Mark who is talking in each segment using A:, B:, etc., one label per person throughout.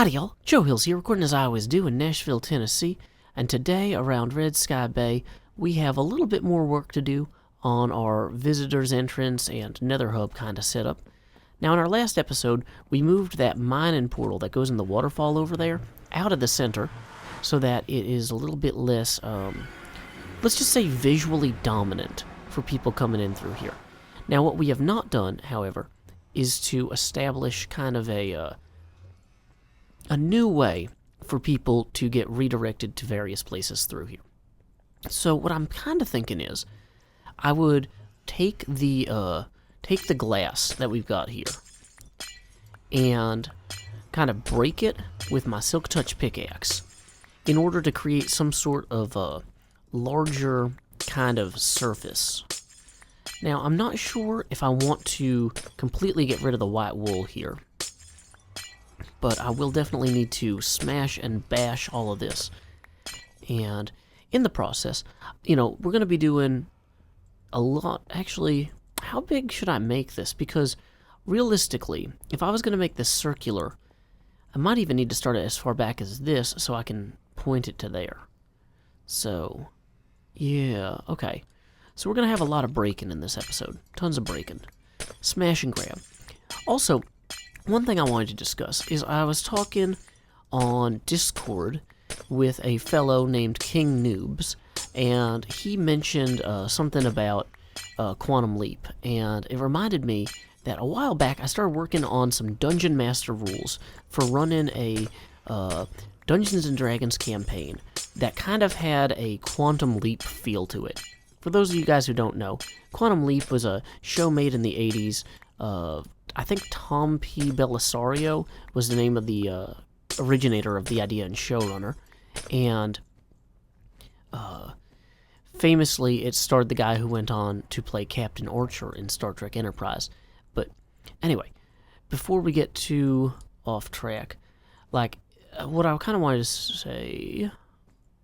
A: Howdy y'all, Joe Hills here, recording as I always do in Nashville, Tennessee, and today around Red Sky Bay, we have a little bit more work to do on our visitor's entrance and nether hub kind of setup. Now in our last episode, we moved that mining portal that goes in the waterfall over there out of the center so that it is a little bit less, let's just say visually dominant for people coming in through here. Now what we have not done, however, is to establish kind of a new way for people to get redirected to various places through here. So what I'm kind of thinking is, I would take the glass that we've got here and kind of break it with my Silk Touch pickaxe in order to create some sort of a larger kind of surface. Now I'm not sure if I want to completely get rid of the white wool here, but I will definitely need to smash and bash all of this. And in the process, we're going to be doing a lot. Actually, how big should I make this? Because realistically, if I was going to make this circular, I might even need to start it as far back as this so I can point it to there. So, yeah, okay. So we're going to have a lot of breaking in this episode. Tons of breaking. Smash and grab. Also, one thing I wanted to discuss is I was talking on Discord with a fellow named King Noobs, and he mentioned something about Quantum Leap, and it reminded me that a while back I started working on some Dungeon Master rules for running a Dungeons & Dragons campaign that kind of had a Quantum Leap feel to it. For those of you guys who don't know, Quantum Leap was a show made in the 80s. I think Tom P. Bellisario was the name of the originator of the idea and showrunner, and famously it starred the guy who went on to play Captain Archer in Star Trek Enterprise. But anyway, before we get too off track, what I kind of wanted to say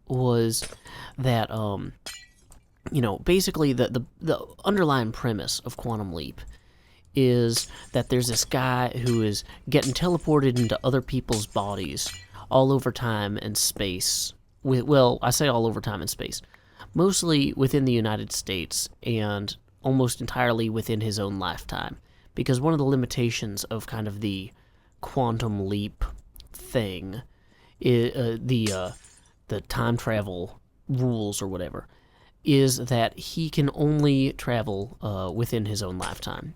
A: was that basically the underlying premise of Quantum Leap is that there's this guy who is getting teleported into other people's bodies all over time and space. Well, I say all over time and space. Mostly within the United States and almost entirely within his own lifetime. Because one of the limitations of kind of the Quantum Leap thing, the time travel rules or whatever, is that he can only travel within his own lifetime.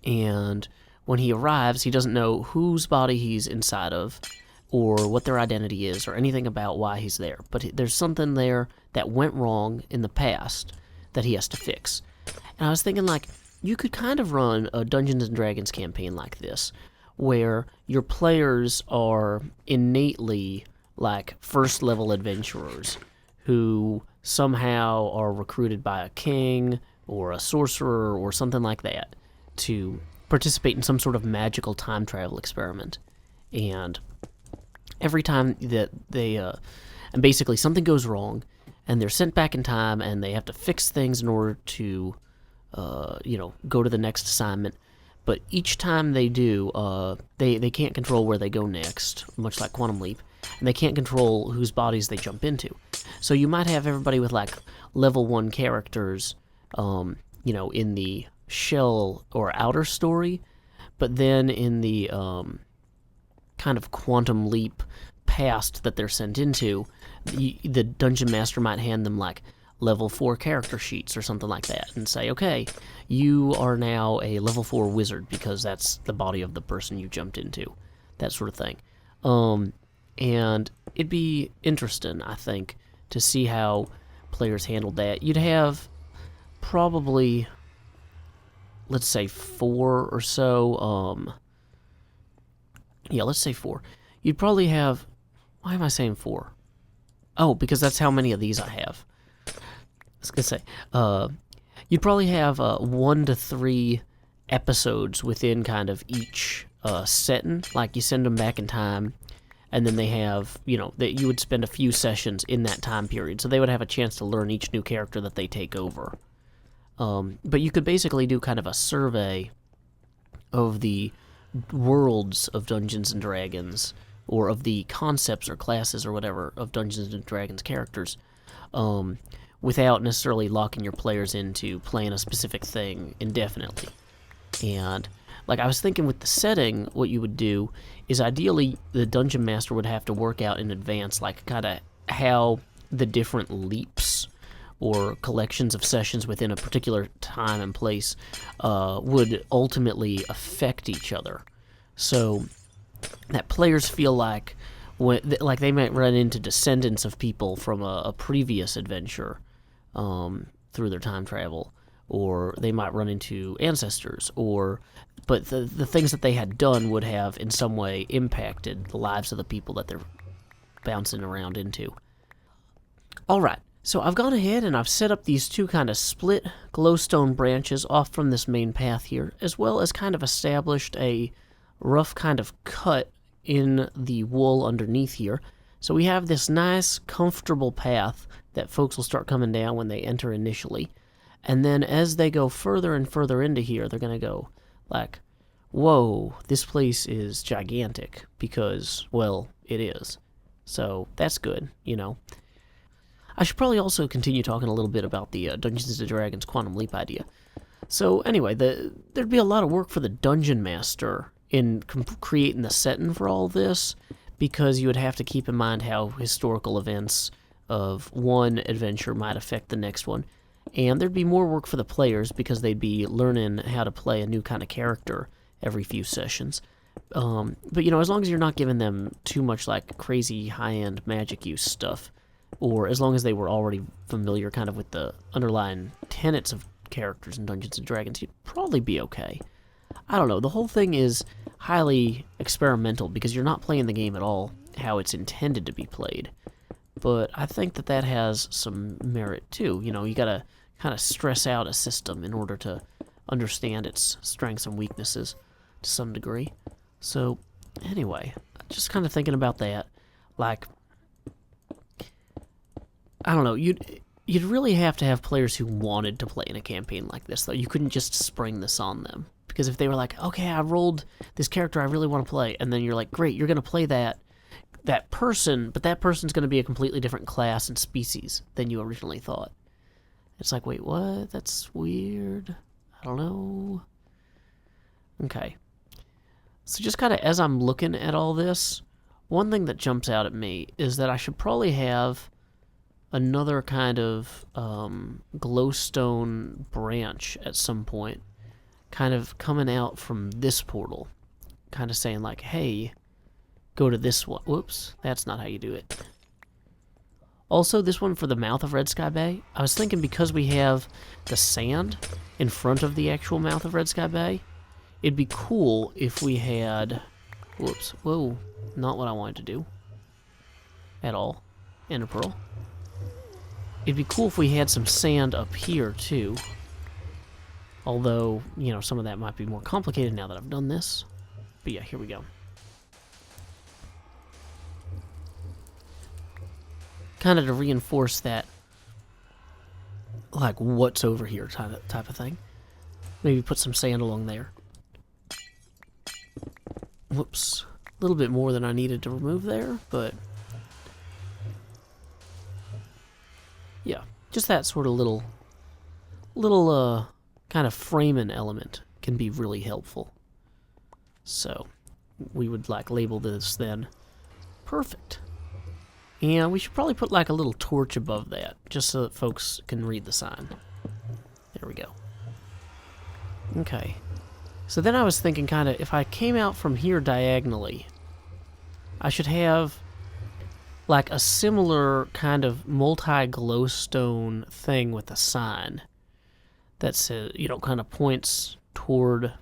A: And when he arrives, he doesn't know whose body he's inside of, or what their identity is, or anything about why he's there. But there's something there that went wrong in the past that he has to fix. And I was thinking, you could kind of run a Dungeons & Dragons campaign like this, where your players are innately, first-level adventurers who somehow are recruited by a king, or a sorcerer, or something like that, to participate in some sort of magical time travel experiment. And every time that they, and basically something goes wrong, and they're sent back in time, and they have to fix things in order to, go to the next assignment. But each time they do, they can't control where they go next, much like Quantum Leap, and they can't control whose bodies they jump into. So you might have everybody with, level 1 characters, in the shell or outer story, but then in the kind of Quantum Leap past that they're sent into, the Dungeon Master might hand them level 4 character sheets or something like that and say, okay, you are now a level 4 wizard because that's the body of the person you jumped into, that sort of thing. And it'd be interesting, I think, to see how players handled that. You'd have probably, let's say 4 or so, let's say 4. You'd probably have, why am I saying 4? Oh, because that's how many of these I have. I was going to say, you'd probably have 1 to 3 episodes within kind of each setting. You send them back in time, and then they have, that you would spend a few sessions in that time period, so they would have a chance to learn each new character that they take over. But you could basically do kind of a survey of the worlds of Dungeons & Dragons, or of the concepts or classes or whatever of Dungeons and Dragons characters, without necessarily locking your players into playing a specific thing indefinitely. And like I was thinking with the setting, what you would do is ideally the dungeon master would have to work out in advance, like kind of how the different leaps or collections of sessions within a particular time and place would ultimately affect each other, so that players feel like they might run into descendants of people from a previous adventure through their time travel, or they might run into ancestors, but the things that they had done would have in some way impacted the lives of the people that they're bouncing around into. Alright, so I've gone ahead and I've set up these two kind of split glowstone branches off from this main path here, as well as kind of established a rough kind of cut in the wool underneath here. So we have this nice, comfortable path that folks will start coming down when they enter initially. And then as they go further and further into here, they're going to go like, whoa, this place is gigantic, because, well, it is. So that's good, you know. I should probably also continue talking a little bit about the Dungeons & Dragons Quantum Leap idea. So anyway, there'd be a lot of work for the Dungeon Master in creating the setting for all this, because you would have to keep in mind how historical events of one adventure might affect the next one. And there'd be more work for the players, because they'd be learning how to play a new kind of character every few sessions. But, you know, as long as you're not giving them too much, like, crazy high-end magic use stuff, or as long as they were already familiar kind of with the underlying tenets of characters in Dungeons & Dragons, you'd probably be okay. I don't know, the whole thing is highly experimental, because you're not playing the game at all how it's intended to be played. But I think that has some merit, too. You know, you gotta kind of stress out a system in order to understand its strengths and weaknesses to some degree. So, anyway, just kind of thinking about that, like, I don't know, you'd really have to have players who wanted to play in a campaign like this, though. You couldn't just spring this on them. Because if they were like, okay, I rolled this character I really want to play, and then you're like, great, you're going to play that person, but that person's going to be a completely different class and species than you originally thought. It's like, wait, what? That's weird. I don't know. Okay. So just kind of as I'm looking at all this, one thing that jumps out at me is that I should probably have another kind of glowstone branch at some point, kind of coming out from this portal, kind of saying like, hey, go to this one. Whoops, that's not how you do it. Also, this one for the mouth of Red Sky Bay, I was thinking because we have the sand in front of the actual mouth of Red Sky Bay, it'd be cool if we had... Whoops, whoa, not what I wanted to do at all. Ender Pearl. It'd be cool if we had some sand up here, too. Although, you know, some of that might be more complicated now that I've done this. But yeah, here we go. Kind of to reinforce that, like, what's over here type of thing. Maybe put some sand along there. Whoops. A little bit more than I needed to remove there, but... yeah, just that sort of little kind of framing element can be really helpful. So, we would, like, label this then. Perfect. And we should probably put, like, a little torch above that, just so that folks can read the sign. There we go. Okay. So then I was thinking kind of, if I came out from here diagonally, I should have, like, a similar kind of multi-glowstone thing with a sign that says, you know, kind of points toward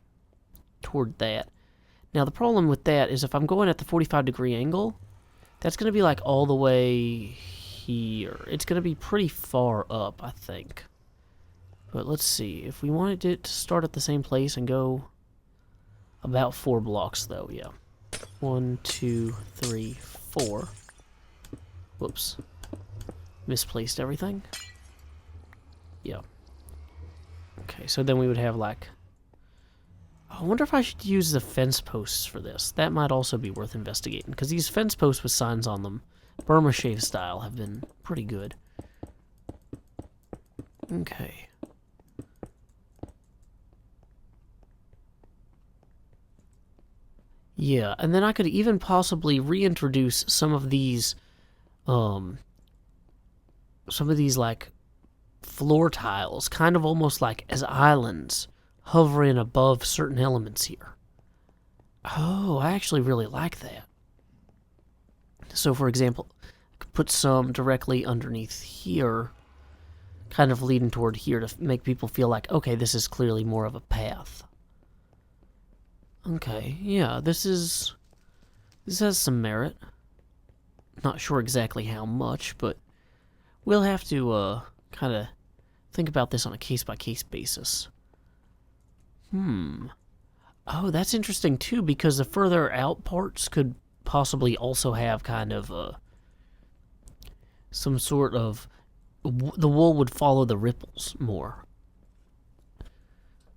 A: that. Now, the problem with that is if I'm going at the 45-degree angle, that's going to be, like, all the way here. It's going to be pretty far up, I think. But let's see. If we wanted it to start at the same place and go about 4 blocks, though, yeah. 1, 2, 3, 4. Whoops. Misplaced everything. Yeah. Okay, so then we would have, like, I wonder if I should use the fence posts for this. That might also be worth investigating, because these fence posts with signs on them, Burma shave style, have been pretty good. Okay. Yeah, and then I could even possibly reintroduce some of these, like floor tiles, kind of almost like as islands, hovering above certain elements here. Oh, I actually really like that. So, for example, I could put some directly underneath here, kind of leading toward here to make people feel like, okay, this is clearly more of a path. Okay, yeah, this has some merit. Not sure exactly how much, but we'll have to kind of think about this on a case-by-case basis. Oh, that's interesting too, because the further out parts could possibly also have kind of some sort of... the wool would follow the ripples more.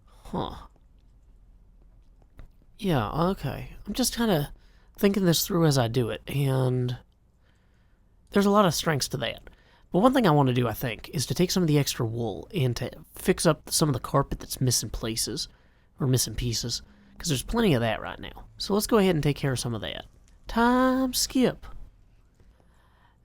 A: Huh. Yeah, okay. I'm just kind of thinking this through as I do it, and there's a lot of strengths to that. But one thing I want to do, I think, is to take some of the extra wool and to fix up some of the carpet that's missing places, or missing pieces, because there's plenty of that right now. So let's go ahead and take care of some of that. Time skip.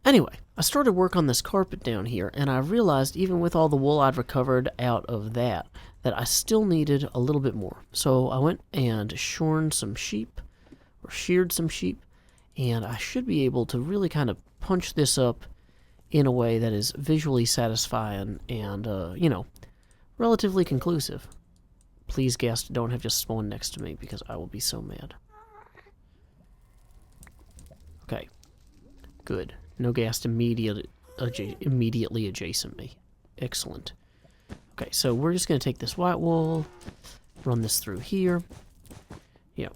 A: Anyway, I started work on this carpet down here, and I realized even with all the wool I'd recovered out of that I still needed a little bit more. So I went and sheared some sheep, and I should be able to really kind of punch this up in a way that is visually satisfying and, relatively conclusive. Please, guest, don't have just spawned next to me, because I will be so mad. Okay. Good. No ghast immediately adjacent me. Excellent. Okay, so we're just going to take this white wool, run this through here. Yeah.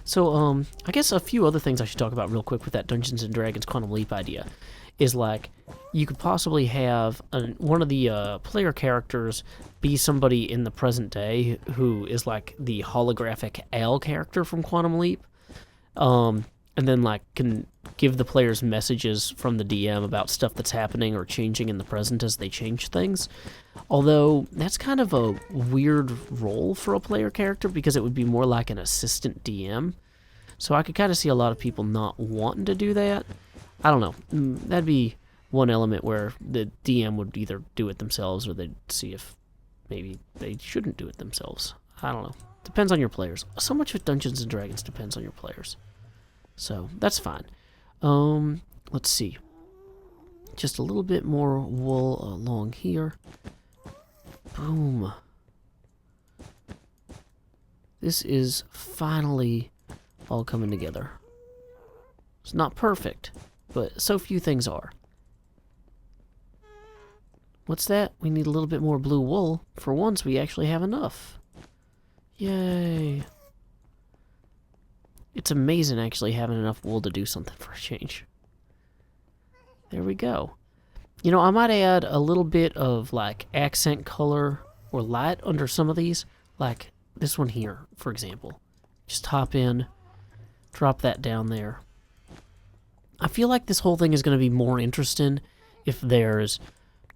A: So, I guess a few other things I should talk about real quick with that Dungeons & Dragons Quantum Leap idea is, like, you could possibly have one of the player characters be somebody in the present day who is, like, the holographic Al character from Quantum Leap. And then, like, can give the players messages from the DM about stuff that's happening or changing in the present as they change things. Although, that's kind of a weird role for a player character, because it would be more like an assistant DM. So I could kind of see a lot of people not wanting to do that. I don't know. That'd be one element where the DM would either do it themselves, or they'd see if maybe they shouldn't do it themselves. I don't know. Depends on your players. So much of Dungeons & Dragons depends on your players. So, that's fine. Let's see. Just a little bit more wool along here. Boom. This is finally all coming together. It's not perfect, but so few things are. What's that? We need a little bit more blue wool. For once, we actually have enough. Yay. It's amazing actually having enough wool to do something for a change. There we go. You know, I might add a little bit of, like, accent color or light under some of these. Like this one here, for example. Just hop in, drop that down there. I feel like this whole thing is going to be more interesting if there's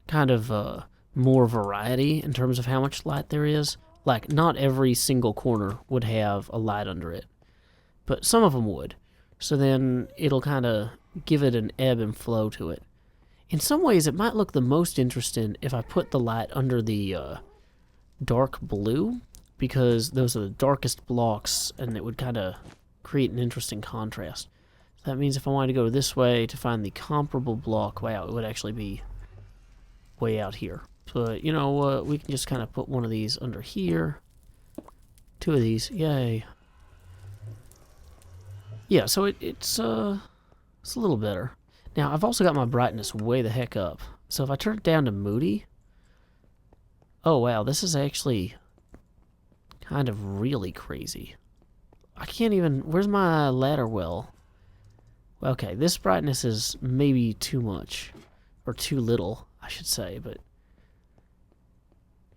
A: kind of more variety in terms of how much light there is. Like, not every single corner would have a light under it, but some of them would. So then it'll kind of give it an ebb and flow to it. In some ways, it might look the most interesting if I put the light under the dark blue, because those are the darkest blocks, and it would kind of create an interesting contrast. So that means if I wanted to go this way to find the comparable block, wow, it would actually be way out here. But, you know what, we can just kind of put one of these under here. Two of these, yay. Yeah, so it's a little better. Now, I've also got my brightness way the heck up. So if I turn it down to moody... Oh, wow, this is actually kind of really crazy. I can't even... Where's my ladder well? Okay, this brightness is maybe too much. Or too little, I should say, but...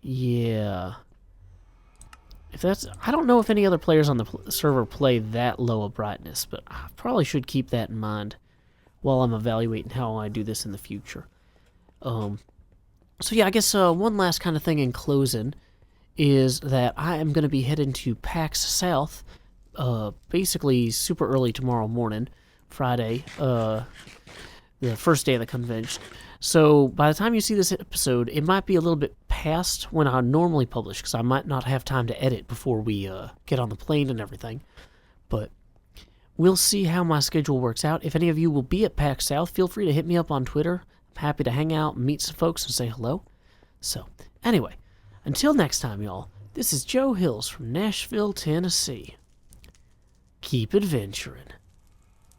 A: Yeah. If that's, I don't know if any other players on the server play that low a brightness, but I probably should keep that in mind while I'm evaluating how I do this in the future. So yeah, I guess one last kind of thing in closing is that I am going to be heading to PAX South, basically super early tomorrow morning, Friday, the first day of the convention. So by the time you see this episode, it might be a little bit past when I normally publish, because I might not have time to edit before we get on the plane and everything. But we'll see how my schedule works out. If any of you will be at PAX South, feel free to hit me up on Twitter. I'm happy to hang out and meet some folks and say hello. So, anyway, until next time, y'all, this is Joe Hills from Nashville, Tennessee. Keep adventuring.